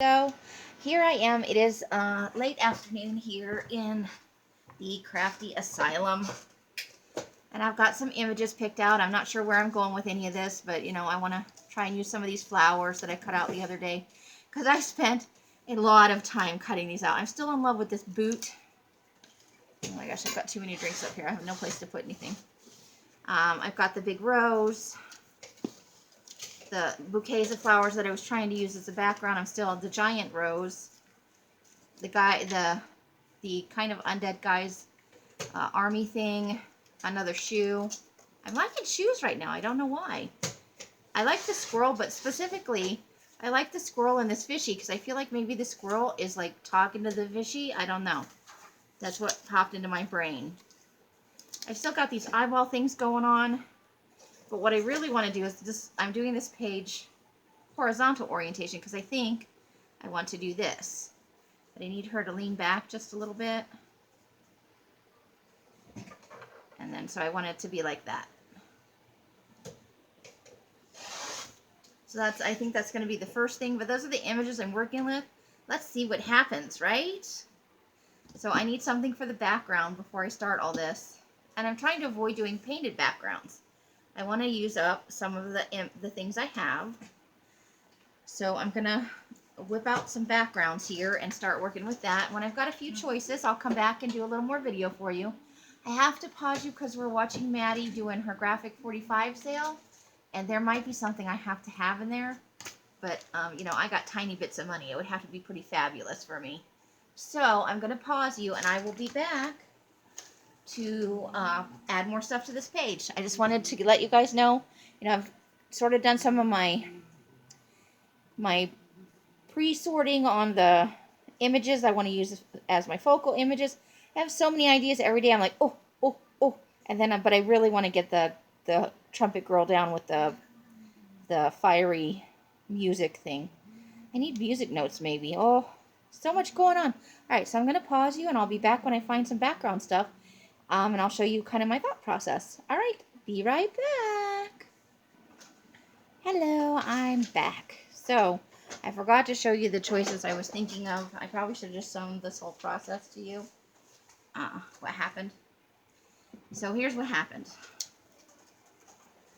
So here I am. It is late afternoon here in the Crafty Asylum. And I've got some images picked out. I'm not sure where I'm going with any of this, but you know, I want to try and use some of these flowers that I cut out the other day. Because I spent a lot of time cutting these out. I'm still in love with this boot. Oh my gosh, I've got too many drinks up here. I have no place to put anything. I've got the big rose. The bouquets of flowers that I was trying to use as a background. I'm still the giant rose. The kind of undead guy's army thing. Another shoe. I'm liking shoes right now. I don't know why. I like the squirrel, but specifically, I like the squirrel and this fishy because I feel like maybe the squirrel is like talking to the fishy. I don't know. That's what popped into my brain. I've still got these eyeball things going on. But what I really want to do is just, I'm doing this page horizontal orientation because I think I want to do this. But I need her to lean back just a little bit. And then, so I want it to be like that. So I think that's going to be the first thing. But those are the images I'm working with. Let's see what happens, right? So I need something for the background before I start all this. And I'm trying to avoid doing painted backgrounds. I want to use up some of the things I have. So I'm going to whip out some backgrounds here and start working with that. When I've got a few choices, I'll come back and do a little more video for you. I have to pause you because we're watching Maddie doing her graphic 45 sale. And there might be something I have to have in there. But, you know, I got tiny bits of money. It would have to be pretty fabulous for me. So I'm going to pause you and I will be back to add more stuff to this page. I just wanted to let you guys know, you know, I've sort of done some of my pre-sorting on the images I want to use as my focal images. I have so many ideas every day. I'm like, oh, and then, but I really want to get the trumpet girl down with the fiery music thing. I need music notes maybe. Oh, so much going on. All right, so I'm going to pause you and I'll be back when I find some background stuff. And I'll show you kind of my thought process. All right, be right back. Hello, I'm back. So, I forgot to show you the choices I was thinking of. I probably should have just shown this whole process to you. What happened. So, here's what happened.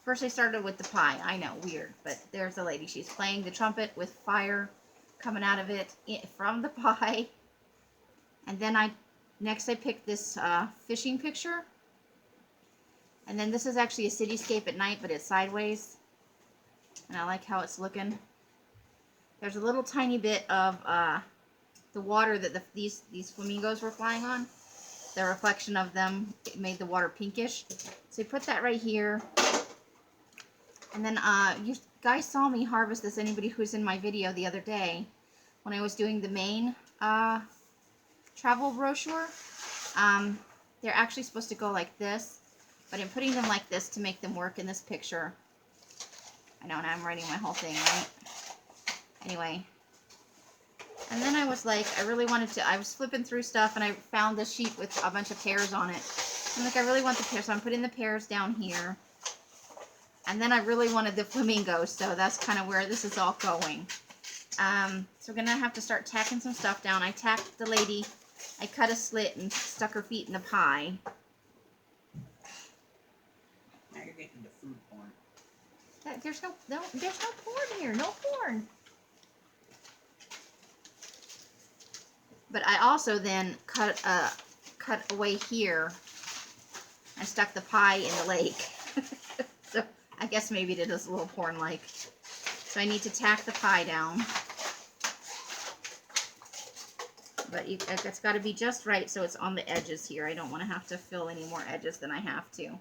First, I started with the pie. I know, weird, but there's the lady. She's playing the trumpet with fire coming out of it from the pie. And then next I picked this fishing picture. And then this is actually a cityscape at night, but it's sideways. And I like how it's looking. There's a little tiny bit of the water that these flamingos were flying on. The reflection of them, it made the water pinkish. So I put that right here. And then you guys saw me harvest this, anybody who's in my video the other day, when I was doing the main travel brochure. They're actually supposed to go like this, but I'm putting them like this to make them work in this picture. I know, now I'm writing my whole thing, right? Anyway. And then I was like, I was flipping through stuff and I found this sheet with a bunch of pears on it. I'm like, I really want the pears, so I'm putting the pears down here. And then I really wanted the flamingos, so that's kind of where this is all going. So we're going to have to start tacking some stuff down. I tacked the lady. I cut a slit and stuck her feet in the pie. Now you're getting into food porn. There's no porn here. No porn. But I also then cut away here and stuck the pie in the lake. So I guess maybe it is a little porn-like. So I need to tack the pie down. But it's got to be just right so it's on the edges here. I don't want to have to fill any more edges than I have to.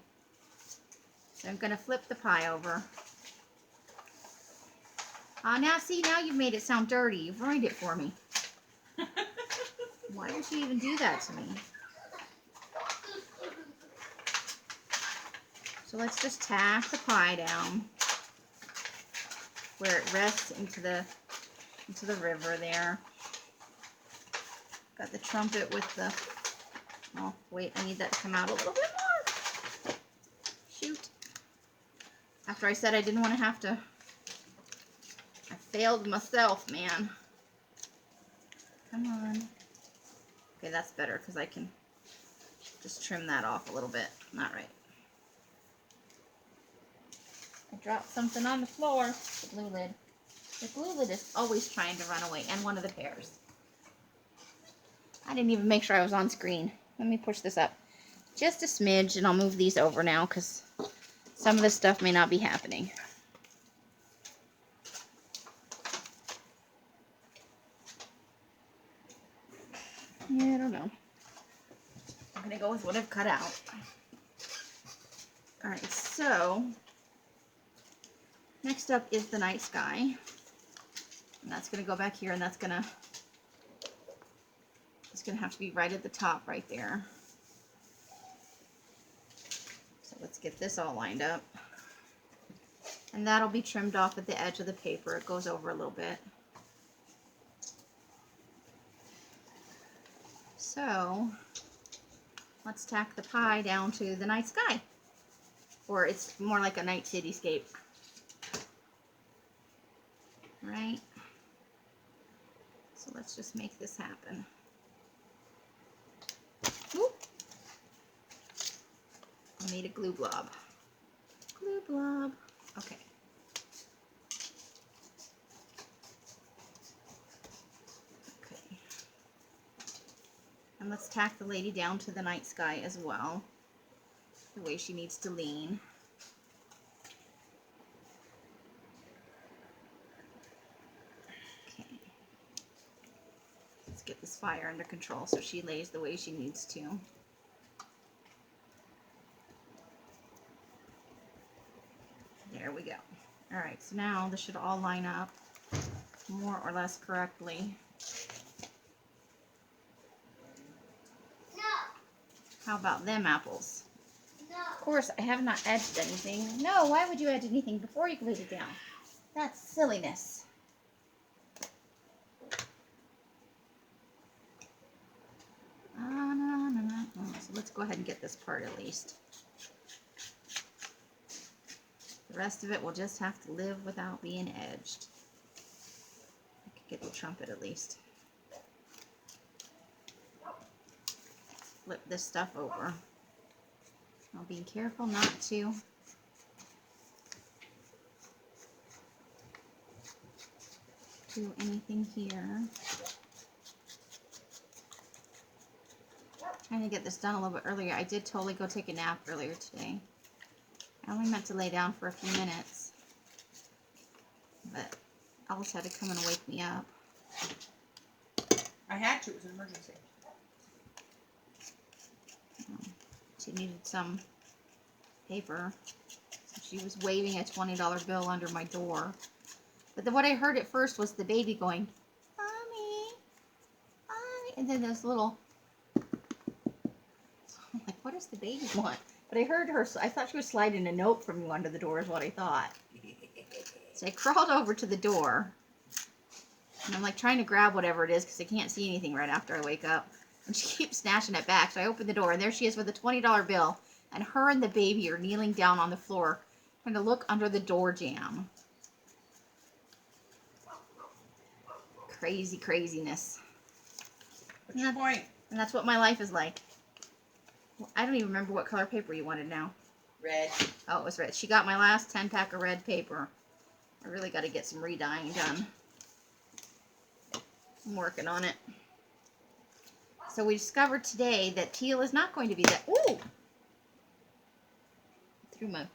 So I'm going to flip the pie over. Now you've made it sound dirty. You've ruined it for me. Why did you even do that to me? So let's just tack the pie down where it rests into the river there. Got the trumpet with the... Oh, wait, I need that to come out a little bit more. Shoot. After I said I didn't want to have to... I failed myself, man. Come on. Okay, that's better because I can just trim that off a little bit. Not right. I dropped something on the floor. The glue lid. The glue lid is always trying to run away, and one of the pairs. I didn't even make sure I was on screen. Let me push this up just a smidge, and I'll move these over now because some of this stuff may not be happening. Yeah, I don't know. I'm going to go with what I've cut out. Alright, so next up is the night sky. And that's going to go back here, and it's going to have to be right at the top right there. So let's get this all lined up. And that'll be trimmed off at the edge of the paper. It goes over a little bit. So let's tack the pie down to the night sky. Or it's more like a night cityscape. Right? So let's just make this happen. Whoop. I need a glue blob. Glue blob. Okay. Okay. And let's tack the lady down to the night sky as well. The way she needs to lean. Okay. Let's get this fire under control so she lays the way she needs to. There we go. Alright, so now this should all line up more or less correctly. No. How about them apples? No. Of course, I have not edged anything. No, why would you edge anything before you glued it down? That's silliness. So let's go ahead and get this part at least. The rest of it will just have to live without being edged. I could get the trumpet at least. Flip this stuff over. I'll be careful not to do anything here. Trying to get this done a little bit earlier. I did totally go take a nap earlier today. I only meant to lay down for a few minutes, but Alice had to come and wake me up. I had to. It was an emergency. She needed some paper. So she was waving a $20 bill under my door. But then what I heard at first was the baby going, "Mommy, Mommy," and then this little, I'm like, what does the baby want? But I heard her, I thought she was sliding a note from you under the door is what I thought. So I crawled over to the door. And I'm like trying to grab whatever it is because I can't see anything right after I wake up. And she keeps snatching it back. So I open the door and there she is with a $20 bill. And her and the baby are kneeling down on the floor trying to look under the door jamb. Crazy craziness. What's your point? And that's what my life is like. I don't even remember what color paper you wanted now. Red. Oh, it was red. She got my last 10-pack of red paper. I really got to get some re-dyeing done. I'm working on it. So we discovered today that teal is not going to be that... Ooh! Threw my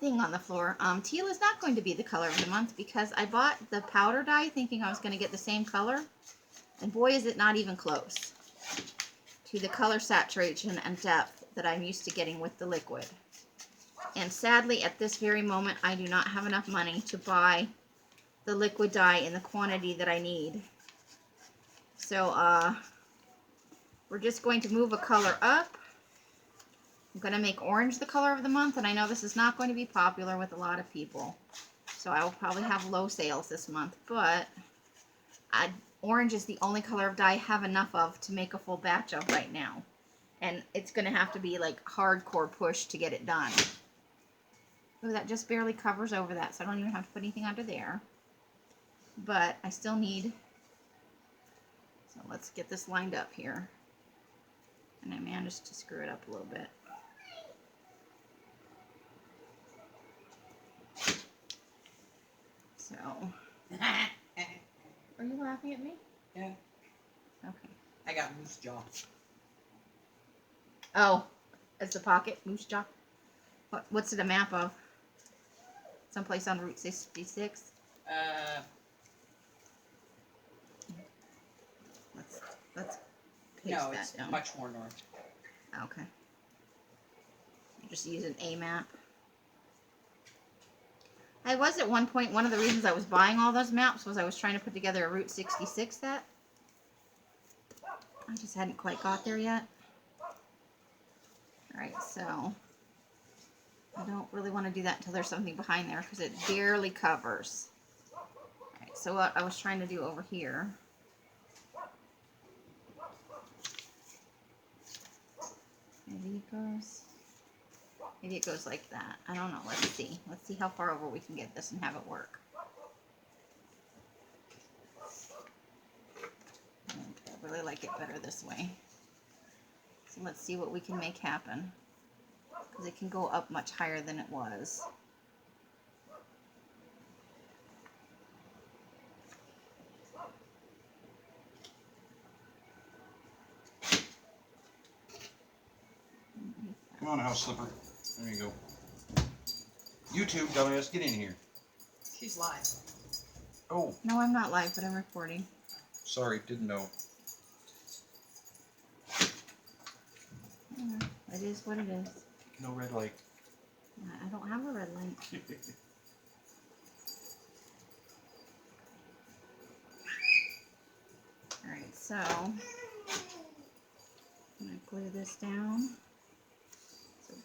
thing on the floor. Teal is not going to be the color of the month because I bought the powder dye thinking I was going to get the same color. And boy, is it not even close to the color saturation and depth that I'm used to getting with the liquid. And sadly, at this very moment, I do not have enough money to buy the liquid dye in the quantity that I need. So, we're just going to move a color up. I'm going to make orange the color of the month, and I know this is not going to be popular with a lot of people. So I will probably have low sales this month, but orange is the only color of dye I have enough of to make a full batch of right now. And it's going to have to be like hardcore push to get it done. Oh, that just barely covers over that, so I don't even have to put anything under there. But I still need So let's get this lined up here. And I managed to screw it up a little bit. So, are you laughing at me? Yeah. Okay. I got moose jaw. Oh, it's the pocket moose jaw. What's it a map of? Someplace on Route 66. Let's paste No, that it's down. much more north. Okay. You just use an A map. I was at one point, one of the reasons I was buying all those maps was I was trying to put together a Route 66 set. I just hadn't quite got there yet. Alright, so I don't really want to do that until there's something behind there because it barely covers. Alright, so what I was trying to do over here. Maybe it goes like that. I don't know. Let's see. Let's see how far over we can get this and have it work. I really like it better this way. So let's see what we can make happen. Because it can go up much higher than it was. Come on, house slipper. There you go. YouTube, dumbass, get in here. She's live. Oh, No, I'm not live, but I'm recording. sorry, didn't know. It is what it is. No red light. I don't have a red light. Alright, so I'm going to glue this down so it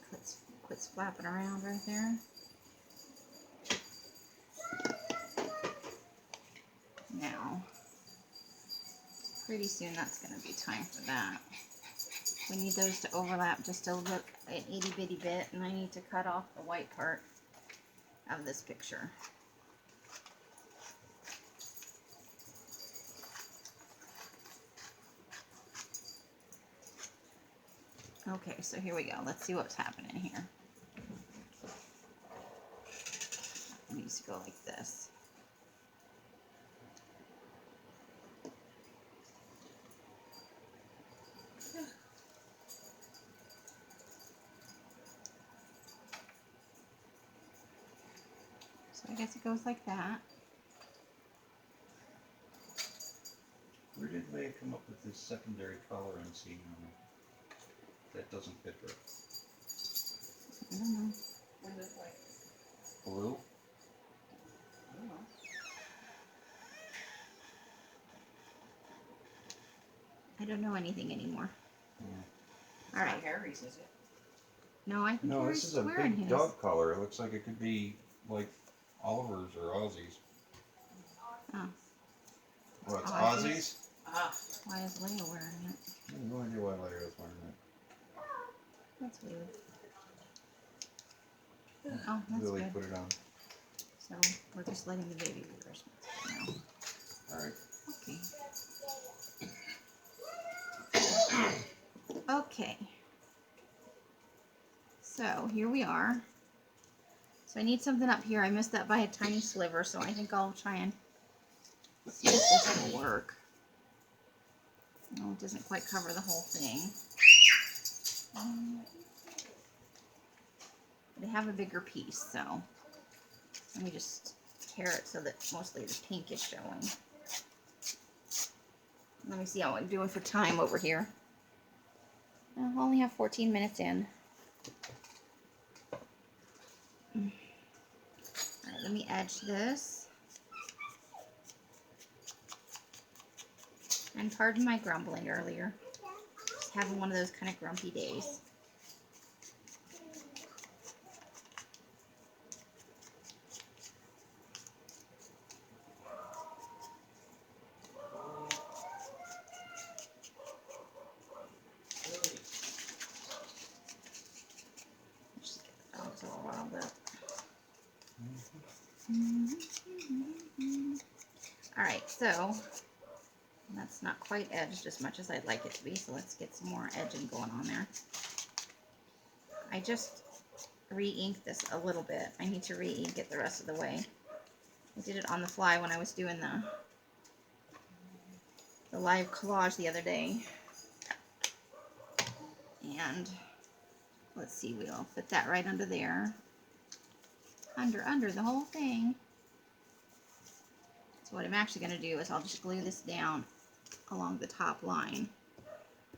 quits flapping around right there. Now, pretty soon that's going to be time for that. We need those to overlap just a little, an itty bitty bit, and I need to cut off the white part of this picture. Okay, so here we go. Let's see what's happening here. It needs to go like this. So I guess it goes like that. Where did they come up with this secondary colorancy that doesn't fit her? I don't know. What is it like? Blue? I don't know. I don't know anything anymore. It's All right. not Harry's, is it? No, I think No, Harry's this is a wearing big his. dog collar. It looks like it could be like Oliver's or Aussie's. Oh, What, it's Aussie's? Aussie's? Ah. why is Leia wearing it? I have no idea why Larry was wearing it. That's weird. Oh, that's Lily good. put it on. So we're just letting the baby wear his mask now. Alright. Okay. Okay. So here we are. So I need something up here. I missed that by a tiny sliver, so I think I'll try and see if this will work. No, it doesn't quite cover the whole thing. But I have a bigger piece, so let me just tear it so that mostly the pink is showing. Let me see how I'm doing for time over here. I only have 14 minutes in. Alright, let me edge this. And pardon my grumbling earlier. Just having one of those kind of grumpy days. Just get the dogs all riled up. Alright, so And that's not quite edged as much as I'd like it to be, so let's get some more edging going on there. I just re-inked this a little bit. I need to re-ink it the rest of the way. I did it on the fly when I was doing the live collage the other day. And let's see, we'll fit that right under there. Under the whole thing. So what I'm actually going to do is I'll just glue this down along the top line,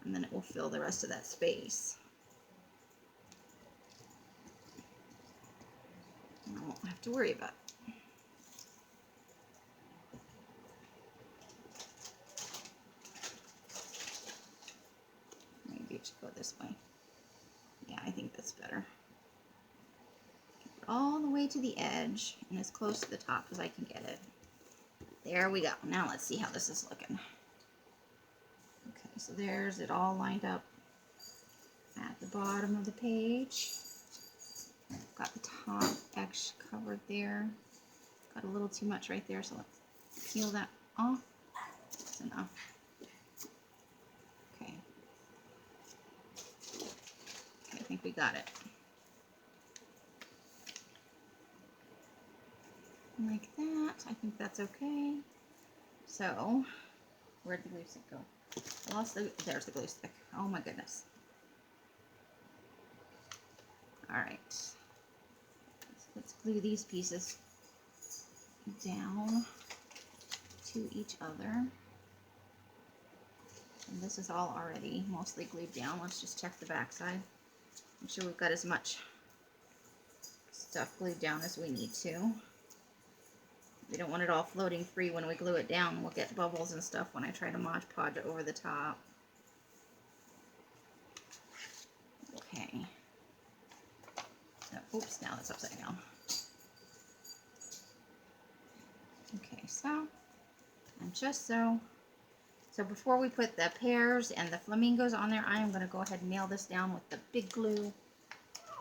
and then it will fill the rest of that space. And I won't have to worry about it. Maybe it should go this way. Yeah, I think that's better. All the way to the edge and as close to the top as I can get it. There we go. Now let's see how this is looking. Okay, so there's it all lined up at the bottom of the page. Got the top edge covered there. Got a little too much right there, so let's peel that off. That's enough. Okay. I think we got it. Like that. I think that's okay. So, where'd the glue stick go? There's the glue stick. Oh my goodness. Alright. Let's glue these pieces down to each other. And this is all already mostly glued down. Let's just check the back side. Make sure we've got as much stuff glued down as we need to. We don't want it all floating free when we glue it down. We'll get bubbles and stuff when I try to Mod Podge it over the top. Okay. So, oops, now that's upside down. Okay, so, and just so. So before we put the pears and the flamingos on there, I am going to go ahead and nail this down with the big glue.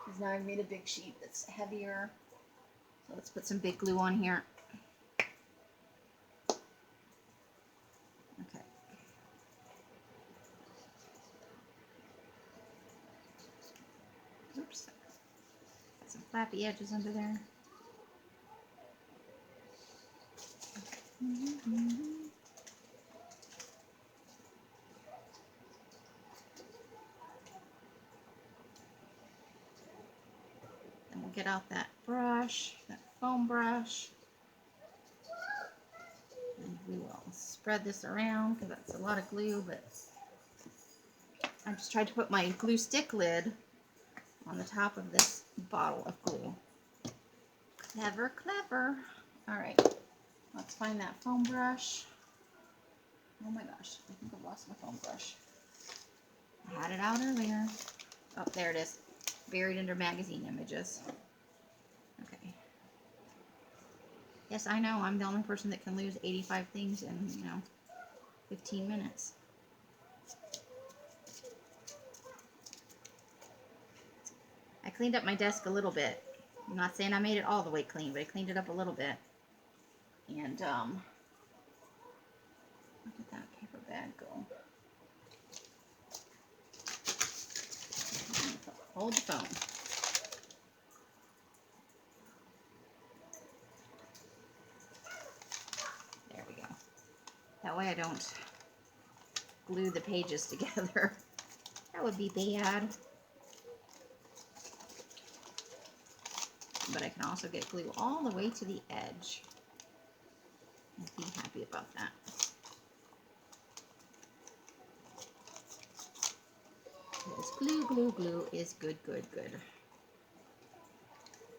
Because now I've made a big sheet that's heavier. So let's put some big glue on here. Okay. Oops. Got some flappy edges under there. Then we'll get out that brush, that foam brush. And we will spread this around because that's a lot of glue, but I just tried to put my glue stick lid on the top of this bottle of glue. Clever, clever. All right, let's find that foam brush. Oh my gosh, I think I've lost my foam brush. I had it out earlier. Oh, there it is. Buried under magazine images. Okay. Yes, I know, I'm the only person that can lose 85 things in, 15 minutes. I cleaned up my desk a little bit. I'm not saying I made it all the way clean, but I cleaned it up a little bit. And, where did that paper bag go? Hold the phone. There we go. That way I don't glue the pages together. That would be bad. But I can also get glue all the way to the edge. I'd be happy about that. Because glue, glue, glue is good, good, good.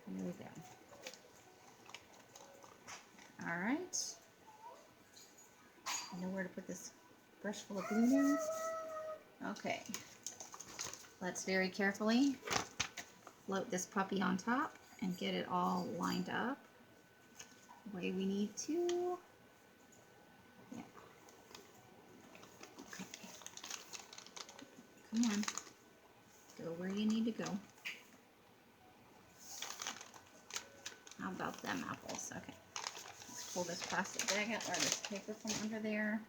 There we go. Alright. I know where to put this brush full of glue now. Okay. Let's very carefully float this puppy on top and get it all lined up the way we need to. Yeah. Okay. Come on. Go where you need to go. How about them apples? Okay. Let's pull this plastic bag out, or this paper from under there.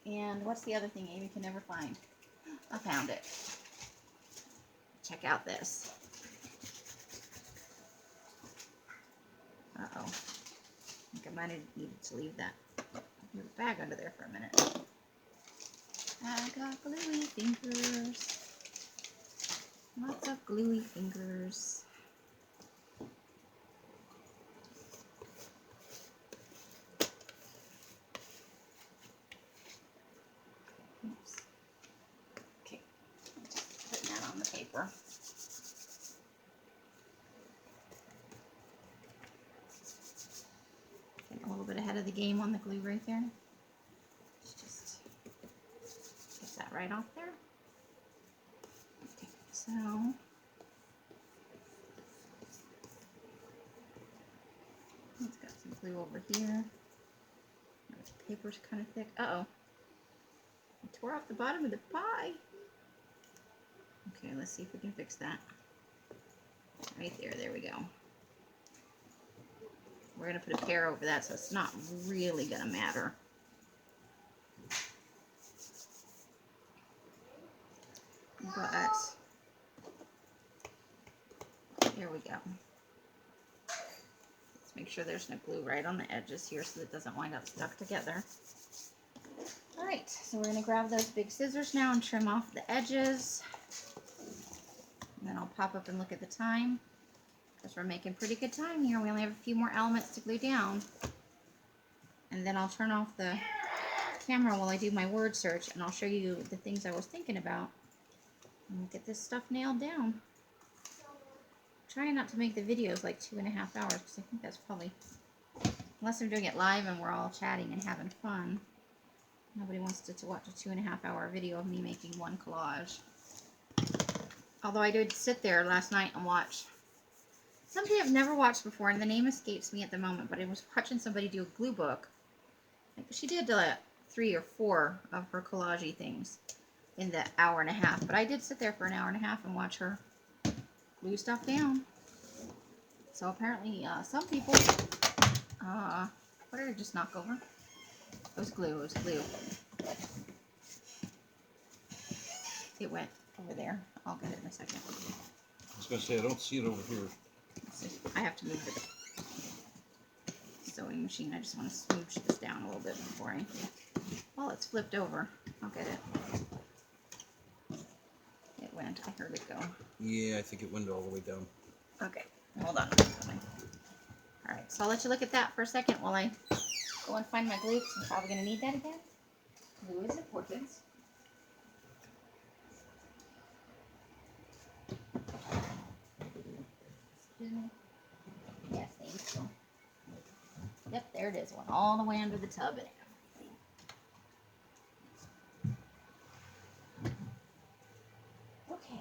And what's the other thing Amy can never find? I found it. Check out this. Uh-oh. I think I might have needed to leave that bag under there for a minute. I got gluey fingers. Lots of gluey fingers. Oops. Okay, just putting that on the paper. Getting a little bit ahead of the game on the glue right there. Just get that right off there. Okay, so it's got some glue over here. The paper's kind of thick. Uh-oh. I tore off the bottom of the pie. Okay, let's see if we can fix that. Right there, there we go. We're going to put a pear over that, so it's not really going to matter. But, there we go. Let's make sure there's no glue right on the edges here so that it doesn't wind up stuck together. Alright, so we're going to grab those big scissors now and trim off the edges. And then I'll pop up and look at the time, because we're making pretty good time here. We only have a few more elements to glue down. And then I'll turn off the camera while I do my word search, and I'll show you the things I was thinking about. And we'll get this stuff nailed down. Trying not to make the videos like 2.5 hours, because I think that's probably, unless I'm doing it live and we're all chatting and having fun, nobody wants to watch a 2.5 hour video of me making one collage. Although I did sit there last night and watch somebody I've never watched before, and the name escapes me at the moment, but I was watching somebody do a glue book. She did 3 or 4 of her collage things in the 1.5 hours, but I did sit there for 1.5 hours and watch her glue stuff down. So apparently some people, what did I just knock over? It was glue, it was glue. It went over there. I'll get it in a second. I was going to say, I don't see it over here. I have to move the sewing machine. I just want to smooch this down a little bit before I... Well, it's flipped over. I'll get it. It went. I heard it go. Yeah, I think it went all the way down. Okay. Hold on. Alright, so I'll let you look at that for a second while I go and find my glue, because I'm probably going to need that again. Glue is important. Yes, thank you. Yep, there it is. Went all the way under the tub and everything. Okay.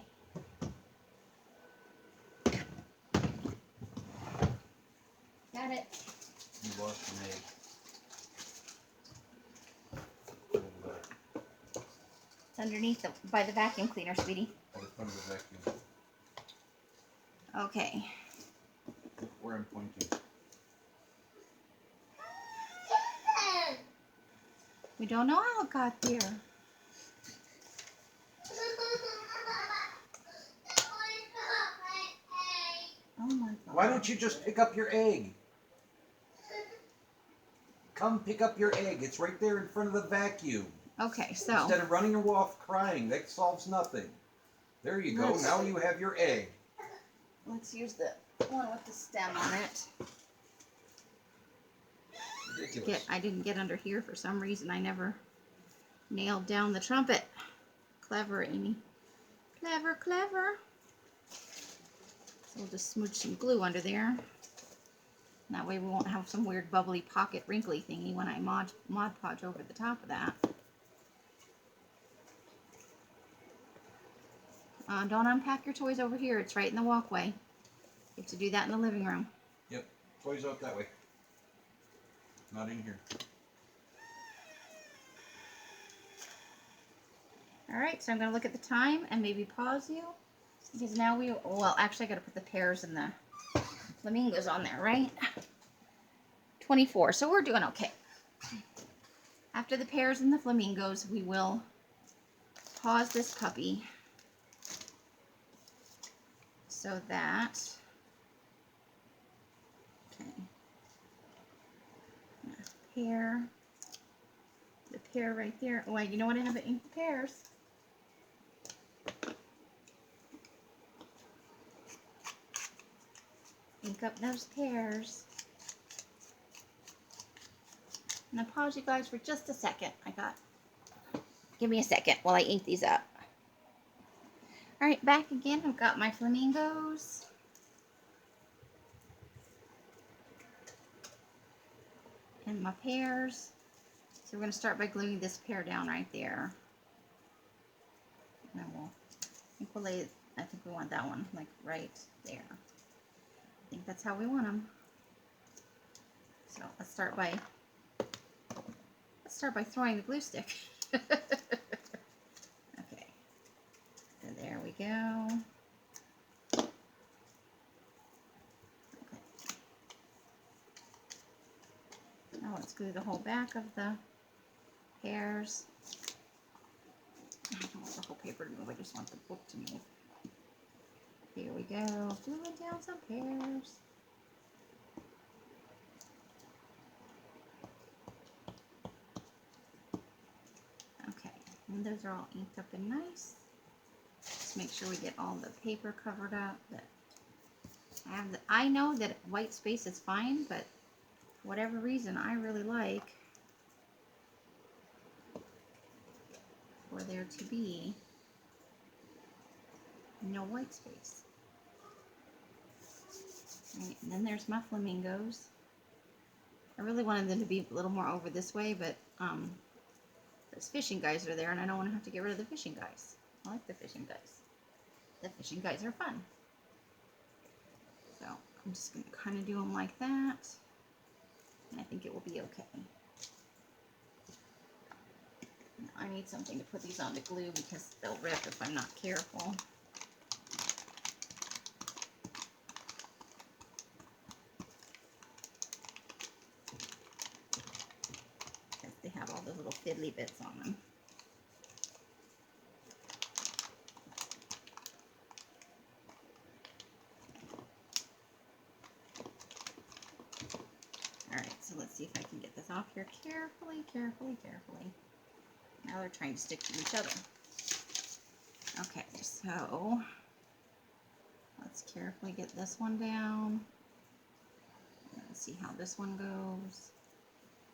Got it. You lost an egg. It's underneath by the vacuum cleaner, sweetie. At the front of the vacuum. Okay. Where I'm pointing. We don't know how it got there. Oh my God. Why don't you just pick up your egg? Come pick up your egg. It's right there in front of the vacuum. Okay, so Instead of running off crying, that solves nothing. There you go. Now you have your egg. let's use the one with the stem on it. Ridiculous. I didn't get under here for some reason. I never nailed down the trumpet. Clever, Amy. Clever, clever. So we'll just smooch some glue under there. That way we won't have some weird bubbly pocket wrinkly thingy when I Mod Podge over the top of that. Don't unpack your toys over here. It's right in the walkway. You have to do that in the living room. Yep. Toys out that way. Not in here. Alright, so I'm going to look at the time and maybe pause you. Because now well, actually I got to put the pears and the flamingos on there, right? 24, so we're doing okay. After the pears and the flamingos, we will pause this puppy so that, okay, pear, the pear right there. Oh, you know what? I haven't inked the pears. Ink up those pears. And I'll pause you guys for just a second. Give me a second while I ink these up. All right, back again. I've got my flamingos. And my pears. So we're going to start by gluing this pear down right there. And then we'll lay, I think we want that one like right there. I think that's how we want them. So let's start by throwing the glue stick. Okay. So there we go. Okay. Now let's glue the whole back of the pears. I don't want the whole paper to move, I just want the book to move. Here we go, gluing down some pears. Okay, and those are all inked up and nice. Just make sure we get all the paper covered up. But I know that white space is fine, but for whatever reason, I really like for there to be no white space. Right, and then there's my flamingos. I really wanted them to be a little more over this way, but those fishing guys are there, and I don't want to have to get rid of the fishing guys. I like the fishing guys. The fishing guys are fun. So I'm just going to kind of do them like that, and I think it will be okay. I need something to put these on to glue because they'll rip if I'm not careful. Because they have all those little fiddly bits on them. Alright, so let's see if I can get this off here carefully, carefully, carefully. Now they're trying to stick to each other. Okay, so let's carefully get this one down. Let's see how this one goes.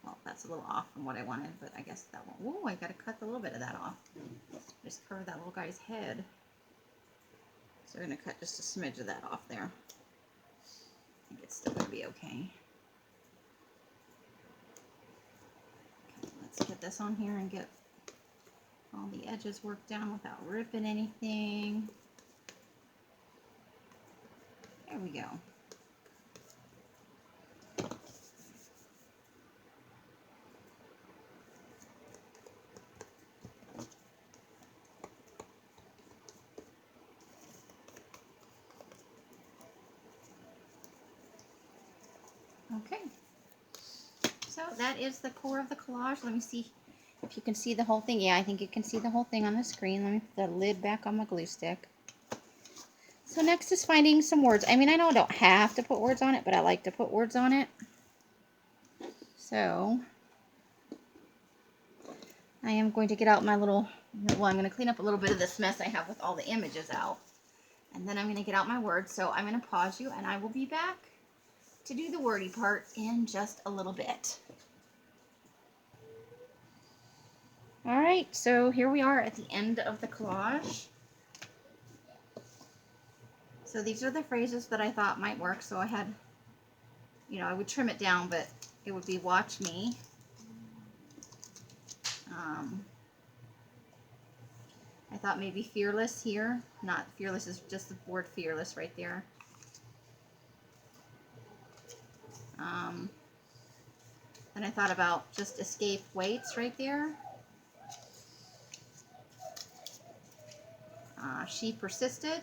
Well, that's a little off from what I wanted, but I guess that one. Whoa, I gotta cut a little bit of that off. Just cover that little guy's head. So we're gonna cut just a smidge of that off there. I think it's still gonna be okay. Okay, let's get this on here and get all the edges worked down without ripping anything. There we go. Okay, so that is the core of the collage. Let me see if you can see the whole thing. Yeah, I think you can see the whole thing on the screen. Let me put the lid back on my glue stick. So next is finding some words. I mean, I know I don't have to put words on it, but I like to put words on it. So I am going to get out my little, well, I'm going to clean up a little bit of this mess I have with all the images out. And then I'm going to get out my words. So I'm going to pause you and I will be back to do the wordy part in just a little bit. All right, so here we are at the end of the collage. So these are the phrases that I thought might work. So I had, you know, I would trim it down, but it would be watch me. I thought maybe fearless here. Not fearless, is just the word fearless right there. Then I thought about just escape waits right there. She persisted.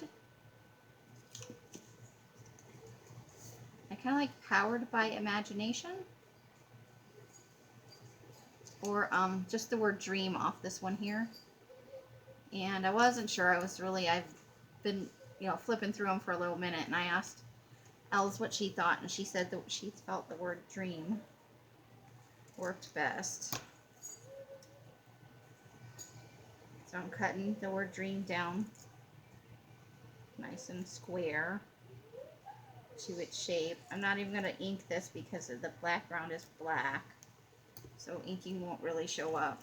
I kind of like powered by imagination. or just the word dream off this one here. And I wasn't sure. I've been, flipping through them for a little minute, and I asked Els what she thought, and she said that she felt the word dream worked best. So I'm cutting the word dream down nice and square to its shape. I'm not even going to ink this because the background is black, so inking won't really show up.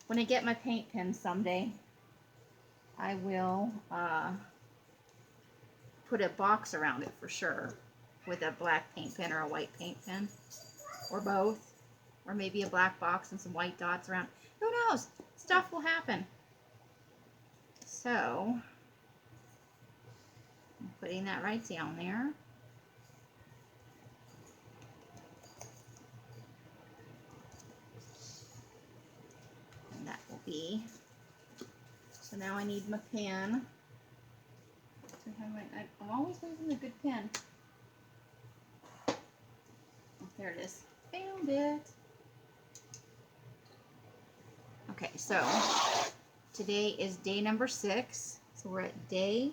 When I get my paint pen someday, I will put a box around it for sure, with a black paint pen or a white paint pen, or both, or maybe a black box and some white dots around. Who knows? Stuff will happen. So I'm putting that right down there. And that will be. So now I need my pen. I'm always losing the good pen. Oh, there it is. Found it. Okay, so today is day number 6. So we're at day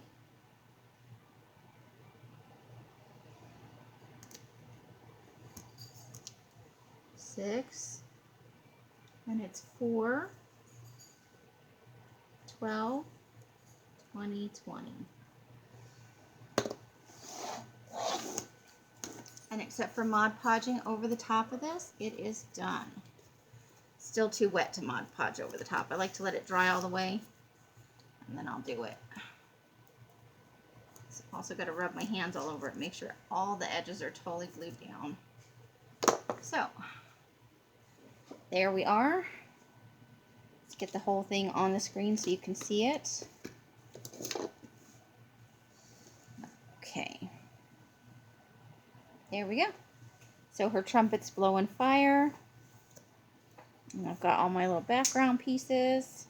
6. And it's 4/12/2020. And except for Mod Podging over the top of this, it is done. Still too wet to Mod Podge over the top. I like to let it dry all the way, and then I'll do it. So also got to rub my hands all over it, make sure all the edges are totally glued down. So, there we are. Let's get the whole thing on the screen so you can see it. Okay. There we go. So her trumpet's blowing fire. And I've got all my little background pieces.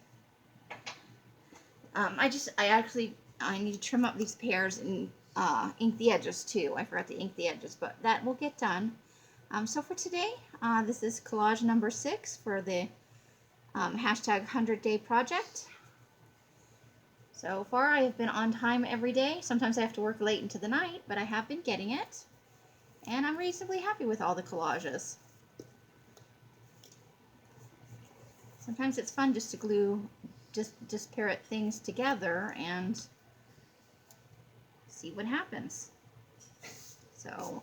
I need to trim up these pears and ink the edges too. I forgot to ink the edges, but that will get done. So for today, this is collage number 6 for the hashtag 100-day project. So far I have been on time every day. Sometimes I have to work late into the night, but I have been getting it. And I'm reasonably happy with all the collages. Sometimes it's fun just to glue disparate things together and see what happens. So,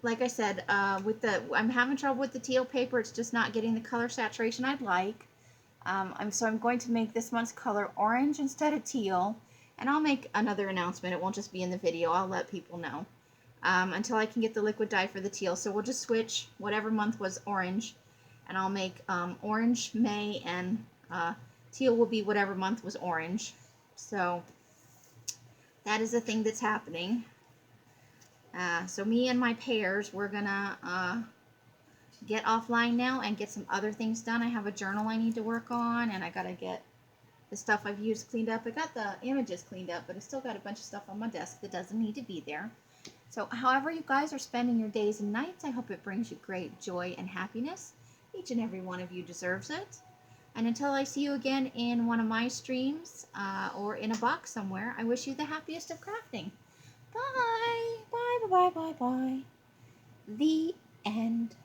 like I said, I'm having trouble with the teal paper. It's just not getting the color saturation I'd like. So I'm going to make this month's color orange instead of teal. And I'll make another announcement. It won't just be in the video. I'll let people know. Until I can get the liquid dye for the teal. So we'll just switch whatever month was orange. And I'll make orange May, and teal will be whatever month was orange. So that is a thing that's happening. So me and my pears, we're gonna get offline now and get some other things done. I have a journal I need to work on, and I gotta get the stuff I've used cleaned up. I got the images cleaned up, but I still got a bunch of stuff on my desk that doesn't need to be there. So however you guys are spending your days and nights, I hope it brings you great joy and happiness. Each and every one of you deserves it. And until I see you again in one of my streams or in a box somewhere, I wish you the happiest of crafting. Bye. Bye, bye, bye, bye, bye. The end.